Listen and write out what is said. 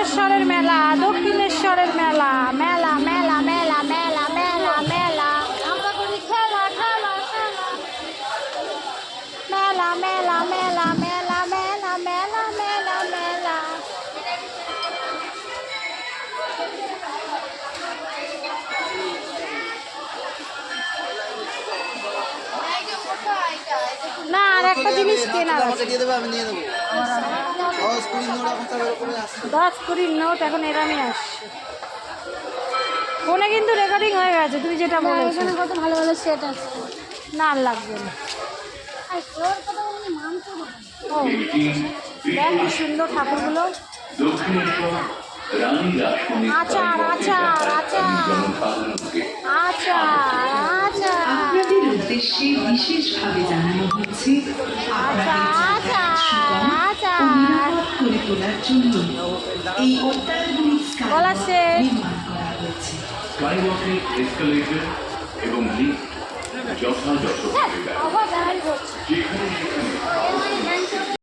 দক্ষিণেশ্বরের মেলা, দক্ষিণেশ্বরের মেলা, মেলা মেলা মেলা মেলা মেলা মেলা, আমরা করি খেলা খেলা খেলা, মেলা মেলা মেলা মেলা মেলা মেলা মেলা মেলা। না আর একটা জিনিস কেনার আছে, 10-20 নোট এখন এরামই আসছে। ফোনে কিন্তু রেকর্ডিং হয়ে গেছে, তুমি যেটা বলেছো। এখানে কত ভালো ভালো সেট আছে। না আর লাগবে না। ও দেখ কি সুন্দর ঠাকুরগুলো। আচার আচার আচার আচার আচার আপনাদের উদ্দেশ্যে বিশেষভাবে জানানো হচ্ছে করে তোলার জন্য এই অত্যাধুনিক নির্মাণ করা হয়েছে। স্কাইওয়াকের এসকালেটর এবং লিফট যথাযথভাবে যেখানে সেখানে